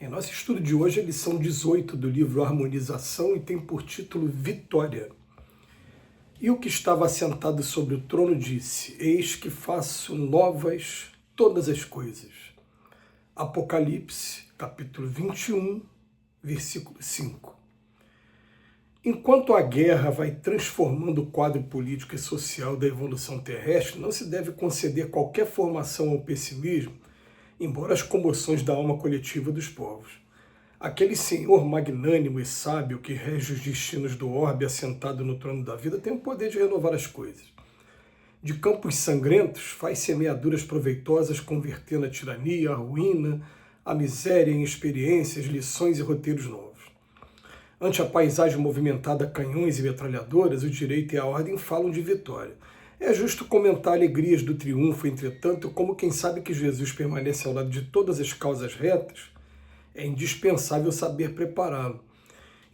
Em nosso estudo de hoje, a lição 18 do livro Harmonização e tem por título Vitória. E o que estava assentado sobre o trono disse: Eis que faço novas todas as coisas. Apocalipse, capítulo 21, versículo 5. Enquanto a guerra vai transformando o quadro político e social da evolução terrestre, não se deve conceder qualquer formação ao pessimismo, embora as comoções da alma coletiva dos povos. Aquele Senhor magnânimo e sábio que rege os destinos do orbe assentado no trono da vida tem o poder de renovar as coisas. De campos sangrentos faz semeaduras proveitosas, convertendo a tirania, a ruína, a miséria em experiências, lições e roteiros novos. Ante a paisagem movimentada a canhões e metralhadoras, o direito e a ordem falam de vitória. É justo comentar alegrias do triunfo, entretanto, como quem sabe que Jesus permanece ao lado de todas as causas retas, é indispensável saber prepará-lo.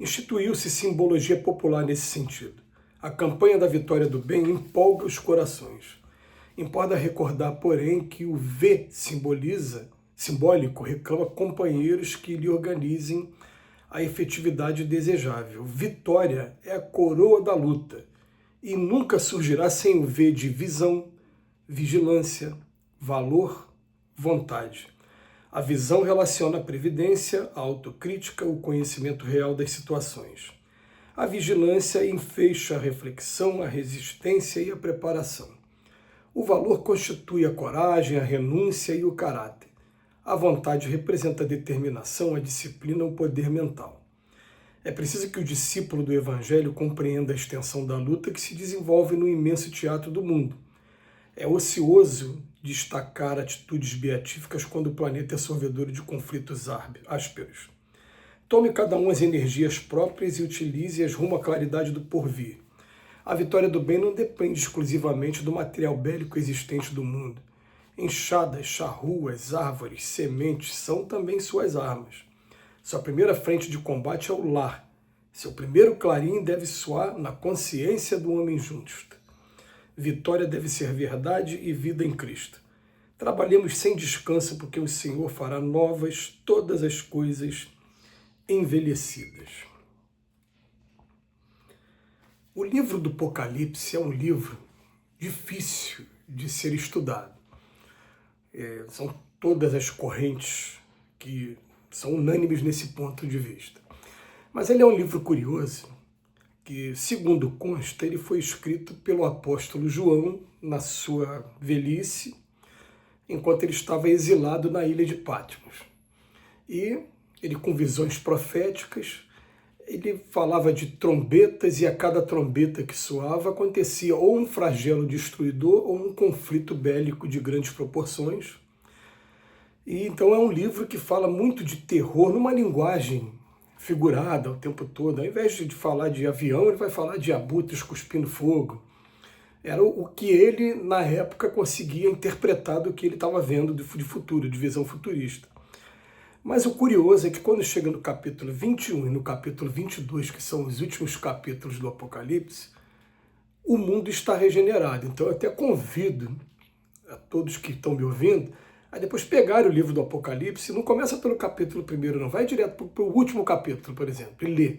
Instituiu-se simbologia popular nesse sentido. A campanha da vitória do bem empolga os corações. Importa recordar, porém, que o V simbólico reclama companheiros que lhe organizem a efetividade desejável. Vitória é a coroa da luta e nunca surgirá sem o V de visão, vigilância, valor, vontade. A visão relaciona a previdência, a autocrítica, o conhecimento real das situações. A vigilância enfeixa a reflexão, a resistência e a preparação. O valor constitui a coragem, a renúncia e o caráter. A vontade representa a determinação, a disciplina, o poder mental. É preciso que o discípulo do Evangelho compreenda a extensão da luta que se desenvolve no imenso teatro do mundo. É ocioso destacar atitudes beatíficas quando o planeta é sorvedor de conflitos ásperos. Tome cada um as energias próprias e utilize-as rumo à claridade do porvir. A vitória do bem não depende exclusivamente do material bélico existente do mundo. Enxadas, charruas, árvores, sementes são também suas armas. Sua primeira frente de combate é o lar. Seu primeiro clarim deve soar na consciência do homem justo. Vitória deve ser verdade e vida em Cristo. Trabalhemos sem descanso, porque o Senhor fará novas todas as coisas envelhecidas. O livro do Apocalipse é um livro difícil de ser estudado. São todas as correntes que são unânimes nesse ponto de vista. Mas ele é um livro curioso, que, segundo consta, ele foi escrito pelo apóstolo João na sua velhice, enquanto ele estava exilado na ilha de Patmos. E ele, com visões proféticas, ele falava de trombetas, e a cada trombeta que soava acontecia ou um flagelo destruidor ou um conflito bélico de grandes proporções. E então é um livro que fala muito de terror numa linguagem figurada o tempo todo. Ao invés de falar de avião, ele vai falar de abutres cuspindo fogo. Era o que ele, na época, conseguia interpretar do que ele estava vendo de futuro, de visão futurista. Mas o curioso é que quando chega no capítulo 21 e no capítulo 22, que são os últimos capítulos do Apocalipse, o mundo está regenerado. Então eu até convido a todos que estão me ouvindo a depois pegar o livro do Apocalipse. Não começa pelo capítulo 1, não. Vai direto para o último capítulo, por exemplo, e lê.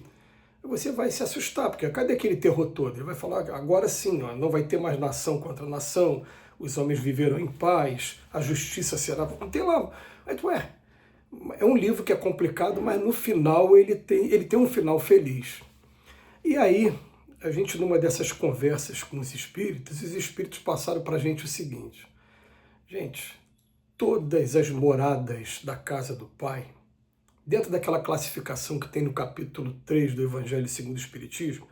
Você vai se assustar, porque cadê aquele terror todo? Ele vai falar, agora sim, ó, não vai ter mais nação contra nação, os homens viverão em paz, a justiça será... Não tem lá... Aí tu, é um livro que é complicado, mas no final ele tem um final feliz. E aí, a gente, numa dessas conversas com os espíritos passaram para a gente o seguinte: gente, todas as moradas da casa do Pai, dentro daquela classificação que tem no capítulo 3 do Evangelho segundo o Espiritismo,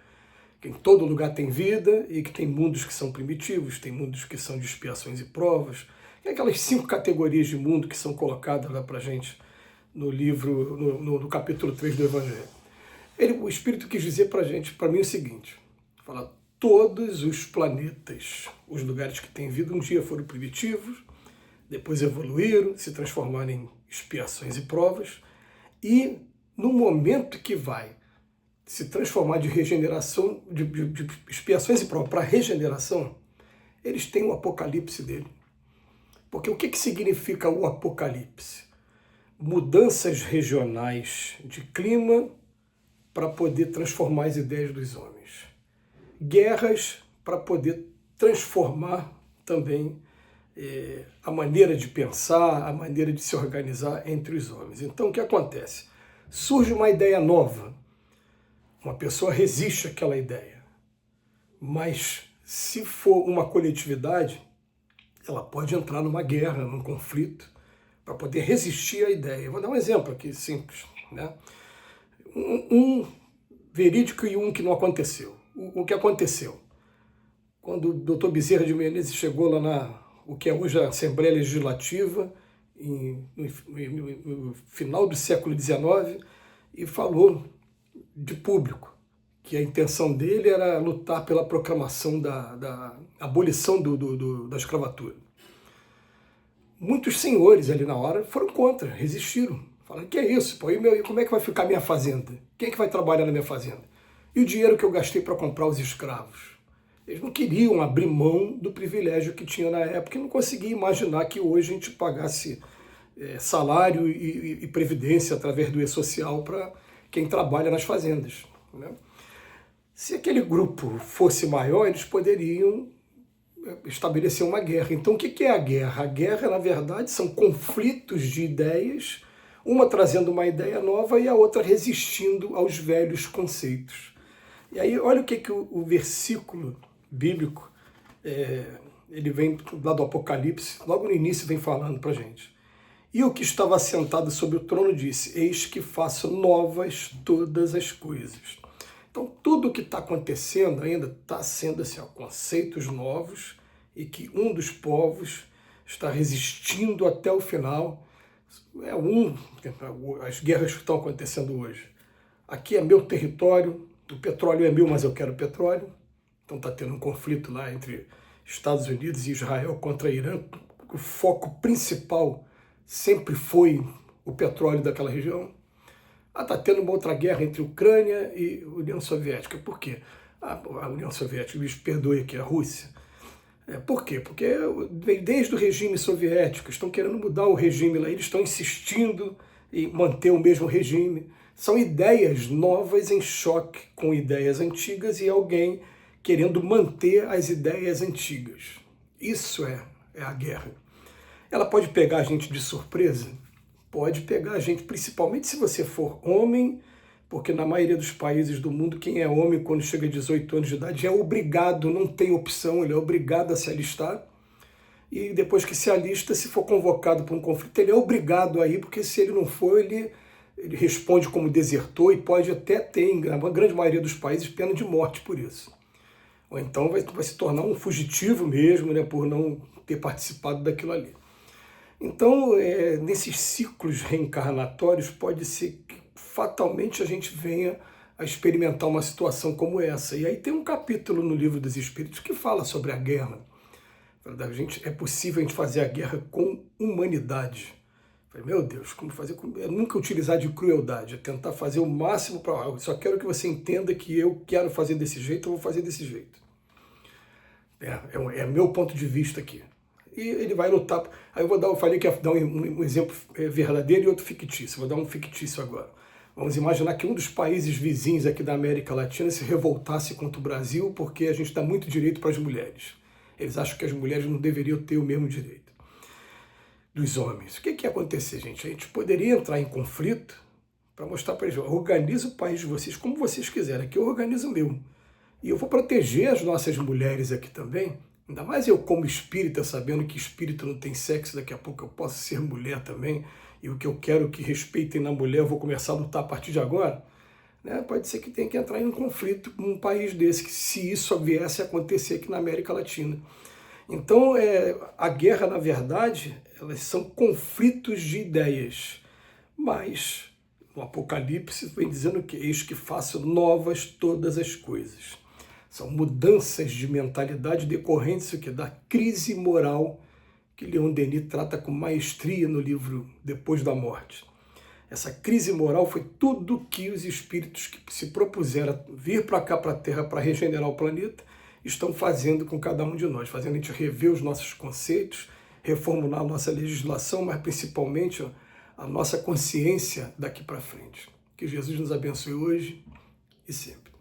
que em todo lugar tem vida e que tem mundos que são primitivos, tem mundos que são de expiações e provas, e aquelas 5 categorias de mundo que são colocadas lá para a gente no livro, no capítulo 3 do Evangelho. O Espírito quis dizer para a gente, para mim, o seguinte: fala, todos os planetas, os lugares que têm vida, um dia foram primitivos, depois evoluíram, se transformaram em expiações e provas, e no momento que vai se transformar de regeneração, de expiações e provas para regeneração, eles têm o apocalipse dele. Porque o que significa o apocalipse? mudanças regionais de clima para poder transformar as ideias dos homens. Guerras para poder transformar também a maneira de pensar, a maneira de se organizar entre os homens. Então, o que acontece? Surge uma ideia nova, uma pessoa resiste àquela ideia, mas se for uma coletividade, ela pode entrar numa guerra, num conflito, para poder resistir à ideia. Eu vou dar um exemplo aqui simples, né? Um verídico e um que não aconteceu. O que aconteceu? Quando o doutor Bezerra de Menezes chegou lá o que é hoje a Assembleia Legislativa, no final do século XIX, e falou de público, que a intenção dele era lutar pela proclamação da abolição da escravatura. Muitos senhores ali na hora foram contra, resistiram. Falaram, que é isso? Pô, e como é que vai ficar a minha fazenda? Quem é que vai trabalhar na minha fazenda? E o dinheiro que eu gastei para comprar os escravos? Eles não queriam abrir mão do privilégio que tinha na época e não conseguiam imaginar que hoje a gente pagasse salário e previdência através do E-Social para quem trabalha nas fazendas, né? Se aquele grupo fosse maior, eles poderiam estabelecer uma guerra. Então, o que é a guerra? A guerra, na verdade, são conflitos de ideias, uma trazendo uma ideia nova e a outra resistindo aos velhos conceitos. E aí, olha o que o versículo bíblico, ele vem lá do Apocalipse, logo no início vem falando para a gente. E o que estava sentado sobre o trono disse, eis que faço novas todas as coisas. Então, tudo o que está acontecendo ainda está sendo assim, conceitos novos e que um dos povos está resistindo até o final. As guerras que estão acontecendo hoje. Aqui é meu território, o petróleo é meu, mas eu quero petróleo. Então está tendo um conflito lá entre Estados Unidos e Israel contra Irã. O foco principal sempre foi o petróleo daquela região. Está tendo uma outra guerra entre Ucrânia e União Soviética. Por quê? A União Soviética, me perdoe aqui, a Rússia. Por quê? Porque desde o regime soviético, estão querendo mudar o regime lá, eles estão insistindo em manter o mesmo regime. São ideias novas em choque com ideias antigas e alguém querendo manter as ideias antigas. Isso é a guerra. Ela pode pegar a gente de surpresa? Pode pegar a gente, principalmente se você for homem, porque na maioria dos países do mundo, quem é homem quando chega a 18 anos de idade é obrigado, não tem opção, ele é obrigado a se alistar. E depois que se alista, se for convocado para um conflito, ele é obrigado a ir, porque se ele não for, ele responde como desertor e pode até ter, na grande maioria dos países, pena de morte por isso. Ou então vai se tornar um fugitivo mesmo, né, por não ter participado daquilo ali. Então, nesses ciclos reencarnatórios, pode ser que fatalmente a gente venha a experimentar uma situação como essa. E aí tem um capítulo no Livro dos Espíritos que fala sobre a guerra. É possível a gente fazer a guerra com humanidade. Meu Deus, como fazer? É nunca utilizar de crueldade, é tentar fazer o máximo para algo. Só quero que você entenda que eu quero fazer desse jeito, eu vou fazer desse jeito. É meu ponto de vista aqui. E ele vai lutar. Aí eu falei que ia dar um exemplo verdadeiro e outro fictício. Vou dar um fictício agora. Vamos imaginar que um dos países vizinhos aqui da América Latina se revoltasse contra o Brasil porque a gente dá muito direito para as mulheres. Eles acham que as mulheres não deveriam ter o mesmo direito dos homens. O que ia acontecer, gente? A gente poderia entrar em conflito para mostrar para eles, organiza o país de vocês como vocês quiserem. Aqui eu organizo o meu. E eu vou proteger as nossas mulheres aqui também. Ainda mais eu como espírita, sabendo que espírito não tem sexo, daqui a pouco eu posso ser mulher também, e o que eu quero que respeitem na mulher, eu vou começar a lutar a partir de agora, né? Pode ser que tenha que entrar em um conflito com um país desse, que se isso viesse a acontecer aqui na América Latina. Então, a guerra, na verdade, elas são conflitos de ideias, mas o Apocalipse vem dizendo que eis que faço novas todas as coisas. São mudanças de mentalidade decorrentes da crise moral que Leon Denis trata com maestria no livro Depois da Morte. Essa crise moral foi tudo que os espíritos que se propuseram vir para cá, para a Terra, para regenerar o planeta, estão fazendo com cada um de nós, fazendo a gente rever os nossos conceitos, reformular a nossa legislação, mas principalmente a nossa consciência daqui para frente. Que Jesus nos abençoe hoje e sempre.